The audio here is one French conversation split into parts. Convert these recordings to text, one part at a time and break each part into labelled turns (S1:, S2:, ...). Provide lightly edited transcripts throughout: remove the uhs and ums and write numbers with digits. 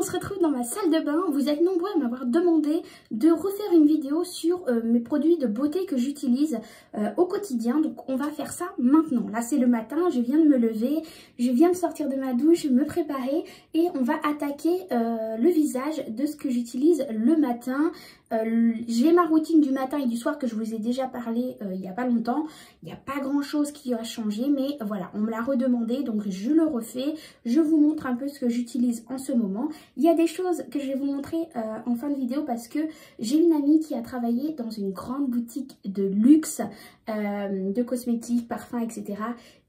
S1: on se retrouve dans ma salle de bain. Vous êtes nombreux à m'avoir demandé de refaire une vidéo sur mes produits de beauté que j'utilise au quotidien. Donc on va faire ça maintenant. Là c'est le matin, je viens de me lever, je viens de sortir de ma douche, me préparer et on va attaquer le visage de ce que j'utilise le matin. J'ai ma routine du matin et du soir que je vous ai déjà parlé il n'y a pas longtemps. Il n'y a pas grand chose qui a changé, mais voilà, on me l'a redemandé, donc je le refais. Je vous montre un peu ce que j'utilise en ce moment. Il y a des choses que je vais vous montrer en fin de vidéo parce que j'ai une amie qui a travaillé dans une grande boutique de luxe, de cosmétiques, parfums, etc.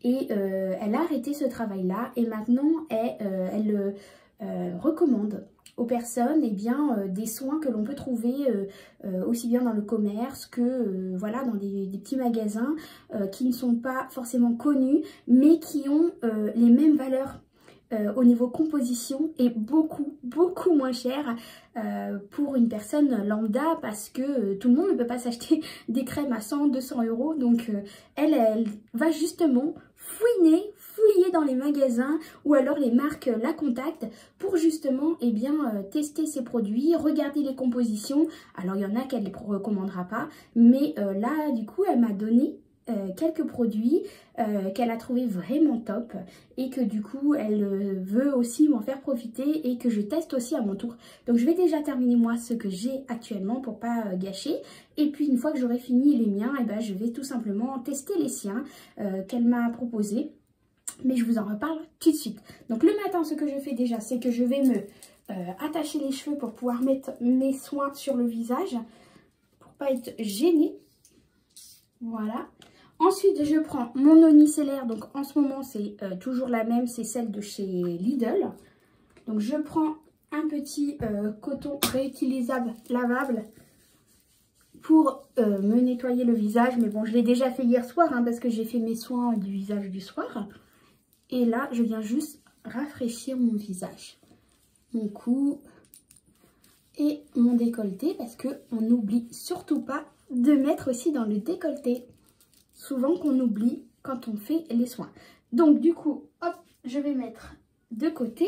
S1: Et elle a arrêté ce travail-là et maintenant elle recommande aux personnes des soins que l'on peut trouver aussi bien dans le commerce que voilà, dans des petits magasins qui ne sont pas forcément connus mais qui ont les mêmes valeurs au niveau composition et beaucoup moins cher pour une personne lambda parce que tout le monde ne peut pas s'acheter des crèmes à 100-200 euros. Donc elle va justement fouiller dans les magasins ou alors les marques la contactent pour justement tester ces produits, regarder les compositions. Alors il y en a qu'elle ne les recommandera pas, mais là du coup elle m'a donné quelques produits qu'elle a trouvé vraiment top et que du coup elle veut aussi m'en faire profiter et que je teste aussi à mon tour. Donc je vais déjà terminer moi ce que j'ai actuellement pour pas gâcher et puis une fois que j'aurai fini les miens, je vais tout simplement tester les siens qu'elle m'a proposé. Mais je vous en reparle tout de suite. Donc le matin, ce que je fais déjà, c'est que je vais me attacher les cheveux pour pouvoir mettre mes soins sur le visage pour pas être gênée. Voilà. Ensuite, je prends mon eau micellaire. Donc en ce moment, c'est toujours la même, c'est celle de chez Lidl. Donc je prends un petit coton réutilisable, lavable pour me nettoyer le visage. Mais bon, je l'ai déjà fait hier soir parce que j'ai fait mes soins du visage du soir. Et là, je viens juste rafraîchir mon visage, mon cou et mon décolleté parce qu'on n'oublie surtout pas de mettre aussi dans le décolleté. Souvent qu'on oublie quand on fait les soins. Donc du coup, hop, je vais mettre de côté.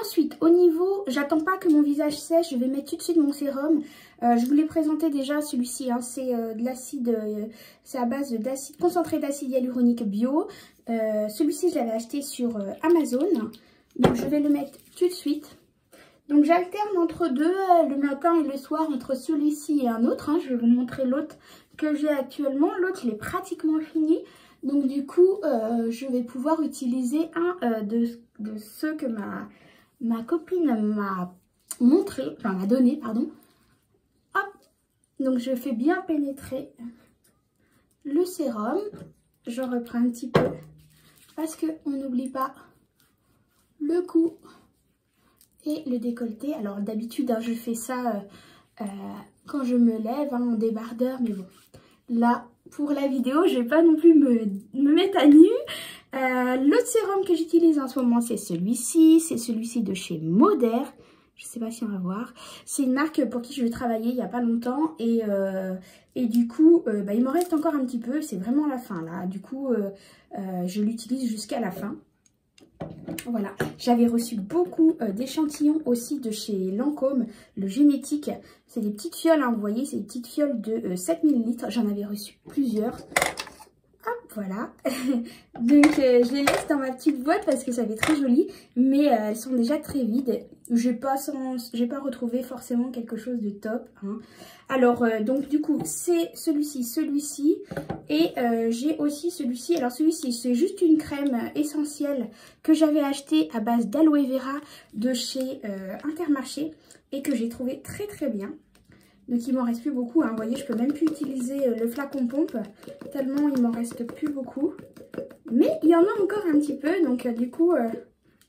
S1: Ensuite, au niveau, j'attends pas que mon visage sèche, je vais mettre tout de suite mon sérum. Je vous l'ai présenté déjà, celui-ci, c'est de l'acide, c'est à base d'acide concentré d'acide hyaluronique bio. Celui-ci, je l'avais acheté sur Amazon. Donc, je vais le mettre tout de suite. Donc, j'alterne entre deux, le matin et le soir, entre celui-ci et un autre. Je vais vous montrer l'autre que j'ai actuellement. L'autre, il est pratiquement fini. Donc, du coup, je vais pouvoir utiliser un de ceux que ma copine m'a montré, enfin m'a donné, pardon. Hop, donc je fais bien pénétrer le sérum. Je reprends un petit peu parce qu'on n'oublie pas le cou et le décolleté. Alors d'habitude, je fais ça quand je me lève en débardeur, mais bon, là pour la vidéo, je vais pas non plus me mettre à nu. L'autre sérum que j'utilise en ce moment, c'est celui-ci. C'est celui-ci de chez Moder. Je sais pas si on va voir. C'est une marque pour qui je vais travailler il n'y a pas longtemps. Et du coup, il m'en reste encore un petit peu. C'est vraiment la fin là. Du coup, je l'utilise jusqu'à la fin. Voilà. J'avais reçu beaucoup d'échantillons aussi de chez Lancôme, le génétique. C'est des petites fioles, vous voyez, c'est des petites fioles de 7 ml. J'en avais reçu plusieurs. Hop, voilà. Donc je les laisse dans ma petite boîte parce que ça fait très joli, mais elles sont déjà très vides. J'ai pas retrouvé forcément quelque chose de top. Alors donc du coup c'est celui-ci et j'ai aussi celui-ci. Alors celui-ci c'est juste une crème essentielle que j'avais achetée à base d'aloe vera de chez Intermarché et que j'ai trouvé très bien. Donc il m'en reste plus beaucoup, Vous voyez, je peux même plus utiliser le flacon pompe, tellement il m'en reste plus beaucoup. Mais il y en a encore un petit peu, donc du coup,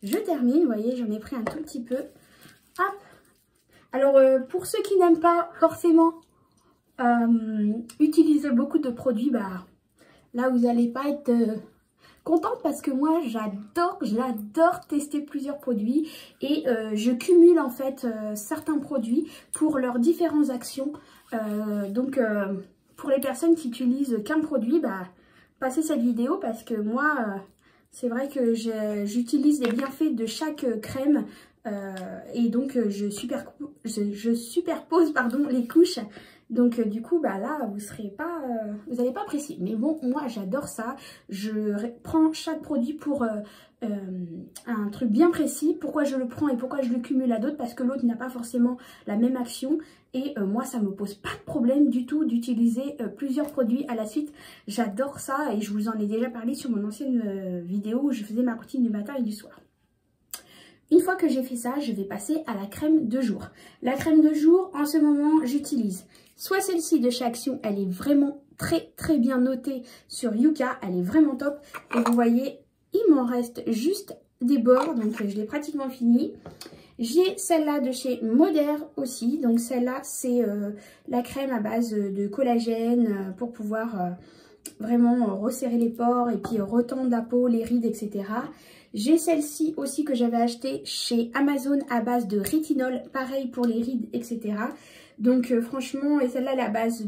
S1: je termine. Vous voyez, j'en ai pris un tout petit peu. Hop. Alors, pour ceux qui n'aiment pas forcément utiliser beaucoup de produits, là, vous n'allez pas être contente parce que moi j'adore tester plusieurs produits et je cumule en fait certains produits pour leurs différentes actions. Pour les personnes qui utilisent qu'un produit, passez cette vidéo parce que moi c'est vrai que j'utilise les bienfaits de chaque crème Et donc je superpose pardon, les couches. Donc du coup bah là vous n'allez pas apprécier. Mais bon, moi j'adore ça. Je prends chaque produit pour un truc bien précis. Pourquoi je le prends et pourquoi je le cumule à d'autres? Parce que l'autre n'a pas forcément la même action. Et moi ça me pose pas de problème du tout d'utiliser plusieurs produits à la suite. J'adore ça et je vous en ai déjà parlé sur mon ancienne vidéo où je faisais ma routine du matin et du soir. Une fois que j'ai fait ça, je vais passer à la crème de jour. La crème de jour, en ce moment, j'utilise soit celle-ci de chez Action, elle est vraiment très bien notée sur Yuka, elle est vraiment top. Et vous voyez, il m'en reste juste des bords, donc je l'ai pratiquement fini. J'ai celle-là de chez Moder aussi, donc celle-là c'est la crème à base de collagène pour pouvoir vraiment resserrer les pores et puis retendre la peau, les rides, etc. J'ai celle-ci aussi que j'avais achetée chez Amazon à base de rétinol, pareil pour les rides, etc. Donc franchement, et celle-là elle est à base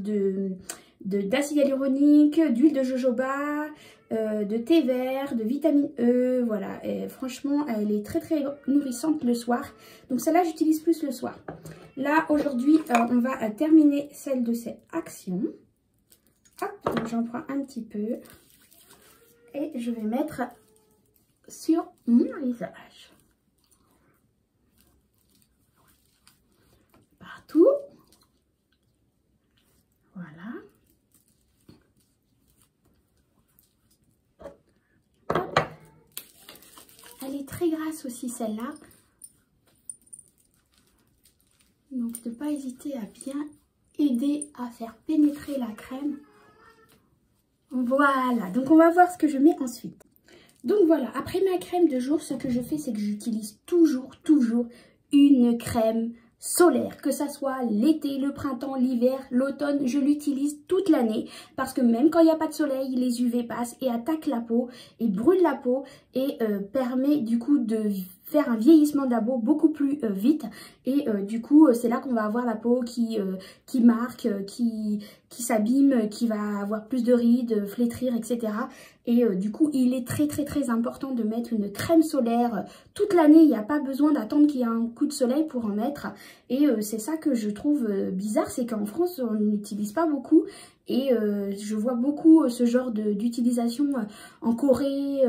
S1: d'acide hyaluronique, d'huile de jojoba, de thé vert, de vitamine E, voilà. Et franchement, elle est très nourrissante le soir. Donc celle-là, j'utilise plus le soir. Là, aujourd'hui, on va terminer celle de ces Actions. Hop, donc j'en prends un petit peu. Et je vais mettre sur mon visage. Partout. Voilà. Hop. Elle est très grasse aussi celle-là. Donc ne pas hésiter à bien aider à faire pénétrer la crème. Voilà, donc on va voir ce que je mets ensuite. Donc voilà, après ma crème de jour, ce que je fais, c'est que j'utilise toujours une crème solaire. Que ça soit l'été, le printemps, l'hiver, l'automne, je l'utilise toute l'année. Parce que même quand il n'y a pas de soleil, les UV passent et attaquent la peau et brûlent la peau et permet du coup de faire un vieillissement de la peau beaucoup plus vite. Et du coup, c'est là qu'on va avoir la peau qui marque, qui s'abîme, qui va avoir plus de rides, flétrir, etc. Et du coup, il est très important de mettre une crème solaire toute l'année. Il n'y a pas besoin d'attendre qu'il y ait un coup de soleil pour en mettre. Et c'est ça que je trouve bizarre, c'est qu'en France, on n'utilise pas beaucoup. Et je vois beaucoup ce genre d'utilisation en Corée,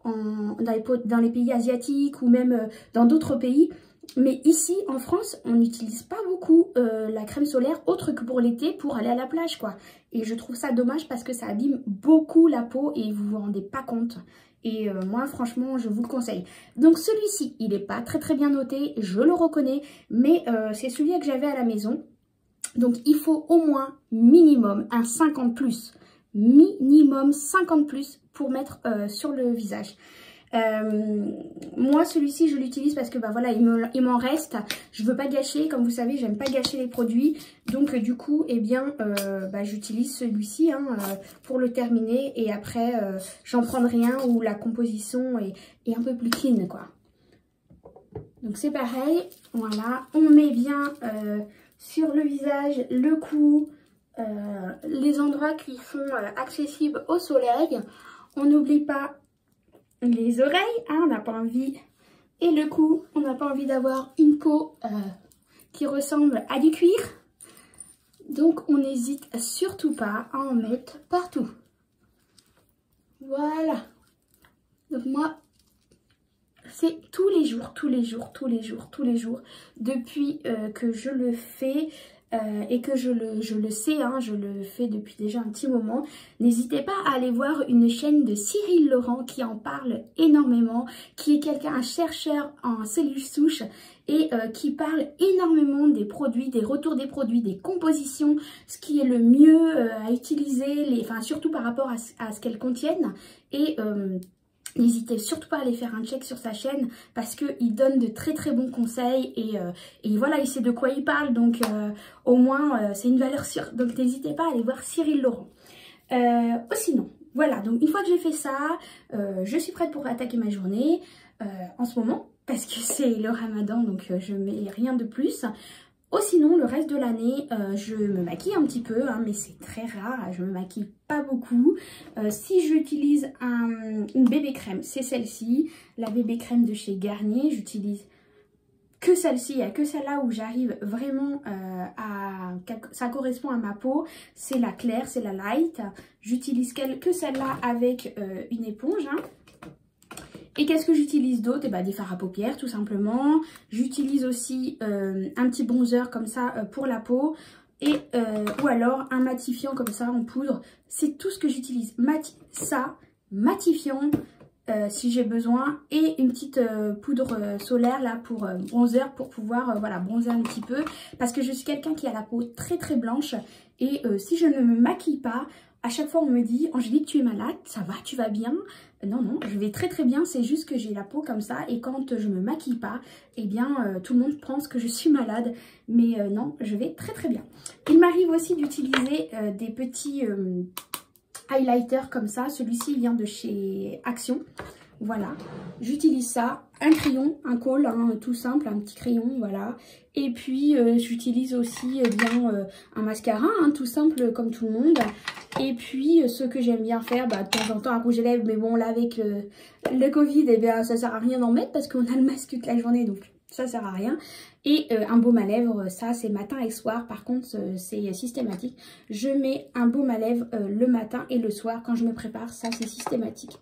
S1: dans les pays asiatiques ou même dans d'autres pays. Mais ici, en France, on n'utilise pas beaucoup la crème solaire autre que pour l'été, pour aller à la plage, quoi. Et je trouve ça dommage parce que ça abîme beaucoup la peau et vous vous rendez pas compte. Et moi, franchement, je vous le conseille. Donc celui-ci, il n'est pas très bien noté, je le reconnais. Mais c'est celui que j'avais à la maison. Donc il faut au moins minimum un 50+. Minimum 50+ pour mettre sur le visage. Moi celui-ci je l'utilise parce que bah voilà il m'en reste, je veux pas gâcher, comme vous savez j'aime pas gâcher les produits, donc du coup eh bien j'utilise celui-ci pour le terminer et après j'en prendrai un où la composition est un peu plus clean quoi. Donc c'est pareil, voilà, on met bien sur le visage, le cou, les endroits qui sont accessibles au soleil, on n'oublie pas les oreilles, on n'a pas envie, et le cou, on n'a pas envie d'avoir une peau qui ressemble à du cuir. Donc on n'hésite surtout pas à en mettre partout. Voilà. Donc moi, c'est tous les jours, depuis que je le fais. Et que je le sais, je le fais depuis déjà un petit moment. N'hésitez pas à aller voir une chaîne de Cyril Laurent qui en parle énormément, qui est un chercheur en cellules souches et qui parle énormément des produits, des retours des produits, des compositions, ce qui est le mieux à utiliser, surtout par rapport à ce qu'elles contiennent. Et n'hésitez surtout pas à aller faire un check sur sa chaîne parce qu'il donne de très bons conseils et voilà, il sait de quoi il parle, donc au moins c'est une valeur sûre. Donc n'hésitez pas à aller voir Cyril Laurent. Sinon, voilà, donc une fois que j'ai fait ça, je suis prête pour attaquer ma journée en ce moment parce que c'est le ramadan, donc je mets rien de plus. Sinon, le reste de l'année, je me maquille un petit peu, mais c'est très rare, je me maquille pas beaucoup. Si j'utilise une bébé crème, c'est celle-ci, la bébé crème de chez Garnier. J'utilise que celle-ci, il n'y a que celle-là où j'arrive vraiment ça correspond à ma peau. C'est la claire, c'est la light. J'utilise que celle-là avec une éponge. Hein. Et qu'est-ce que j'utilise d'autre? Des fards à paupières tout simplement. J'utilise aussi un petit bronzer comme ça pour la peau. Et ou alors un matifiant comme ça en poudre. C'est tout ce que j'utilise. Matifiant si j'ai besoin. Et une petite poudre solaire là pour bronzer, pour pouvoir voilà, bronzer un petit peu. Parce que je suis quelqu'un qui a la peau très très blanche. Et si je ne me maquille pas, à chaque fois on me dit « Angélique, tu es malade, ça va, tu vas bien ?» Non, non, je vais très très bien, c'est juste que j'ai la peau comme ça et quand je me maquille pas, eh bien tout le monde pense que je suis malade. Mais non, je vais très très bien. Il m'arrive aussi d'utiliser des petits highlighters comme ça. Celui-ci vient de chez Action. Voilà, j'utilise ça, un crayon, un col, hein, tout simple, un petit crayon, voilà. Et puis j'utilise aussi un mascara, hein, tout simple comme tout le monde. Et puis ce que j'aime bien faire, de temps en temps un rouge à lèvres, mais bon là avec le Covid, eh bien ça sert à rien d'en mettre parce qu'on a le masque toute la journée, donc ça sert à rien. Et un baume à lèvres, ça c'est matin et soir, par contre c'est systématique. Je mets un baume à lèvres le matin et le soir quand je me prépare, ça c'est systématique.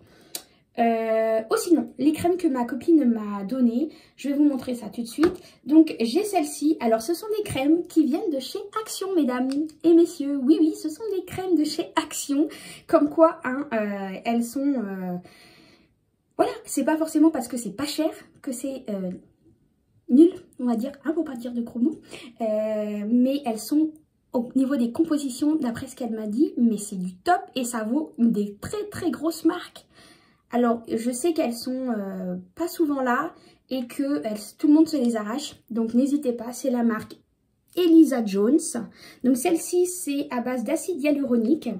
S1: Sinon, les crèmes que ma copine m'a données, je vais vous montrer ça tout de suite. Donc j'ai celle-ci, alors ce sont des crèmes qui viennent de chez Action, mesdames et messieurs. Oui, oui, ce sont des crèmes de chez Action, comme quoi, hein, elles sont... Voilà, c'est pas forcément parce que c'est pas cher que c'est nul, on va dire, hein, pour pas dire de gros mots. Mais elles sont... Au niveau des compositions, d'après ce qu'elle m'a dit, mais c'est du top et ça vaut des très très grosses marques. Alors, je sais qu'elles sont pas souvent là et que tout le monde se les arrache. Donc, n'hésitez pas, c'est la marque Elisa Jones. Donc, celle-ci, c'est à base d'acide hyaluronique.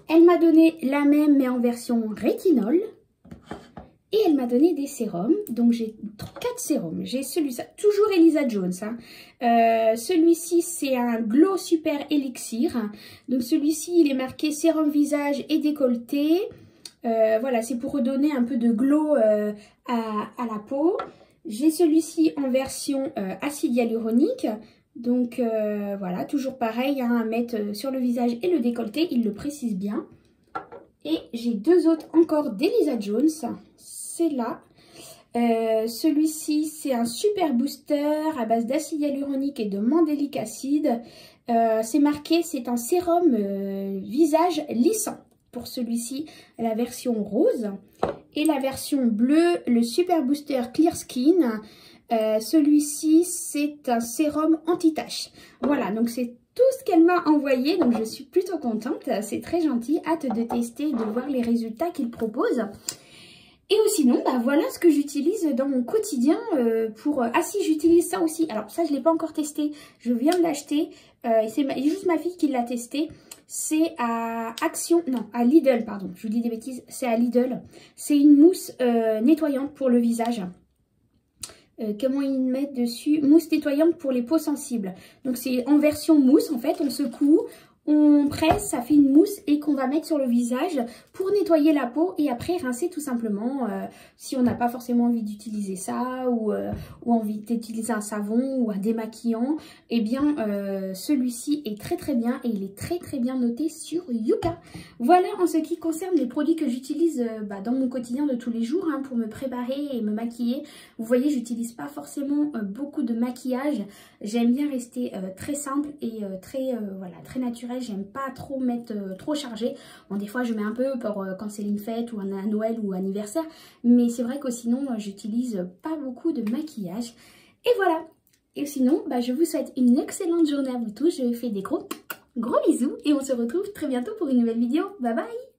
S1: Elle m'a donné la même, mais en version rétinol. Et elle m'a donné des sérums. Donc, j'ai 4 sérums. J'ai celui-ci, toujours Elisa Jones. Hein. Celui-ci, c'est un Glow Super Elixir. Donc, celui-ci, il est marqué sérum visage et décolleté. Voilà, c'est pour redonner un peu de glow à la peau. J'ai celui-ci en version acide hyaluronique. Donc voilà, toujours pareil, hein, à mettre sur le visage et le décolleté, il le précise bien. Et j'ai 2 autres encore d'Elisa Jones. C'est là. Celui-ci, c'est un super booster à base d'acide hyaluronique et de mandélique acide. C'est marqué, c'est un sérum visage lissant. Pour celui-ci, la version rose. Et la version bleue, le Super Booster Clear Skin. Celui-ci, c'est un sérum anti-tache. Voilà, donc c'est tout ce qu'elle m'a envoyé. Donc je suis plutôt contente. C'est très gentil. Hâte de tester, de voir les résultats qu'il propose. Et sinon, voilà ce que j'utilise dans mon quotidien pour... Ah si, j'utilise ça aussi. Alors ça, je ne l'ai pas encore testé. Je viens de l'acheter. C'est juste ma fille qui l'a testé. C'est à Action, non, à Lidl, pardon, je vous dis des bêtises, c'est à Lidl. C'est une mousse nettoyante pour le visage. Comment ils mettent dessus? Mousse nettoyante pour les peaux sensibles. Donc c'est en version mousse, en fait, on secoue, on presse, ça fait une mousse et qu'on va mettre sur le visage pour nettoyer la peau et après rincer tout simplement si on n'a pas forcément envie d'utiliser ça ou envie d'utiliser un savon ou un démaquillant. Eh bien celui-ci est très très bien et il est très très bien noté sur Yuka. Voilà en ce qui concerne les produits que j'utilise dans mon quotidien de tous les jours hein, pour me préparer et me maquiller. Vous voyez, j'utilise pas forcément beaucoup de maquillage. J'aime bien rester très simple et voilà, très naturel. J'aime pas trop mettre trop chargé. Bon, des fois je mets un peu pour quand c'est une fête ou un Noël ou anniversaire, mais c'est vrai que sinon j'utilise pas beaucoup de maquillage. Et voilà. Et sinon, je vous souhaite une excellente journée à vous tous. Je vous fais des gros bisous et on se retrouve très bientôt pour une nouvelle vidéo. Bye bye.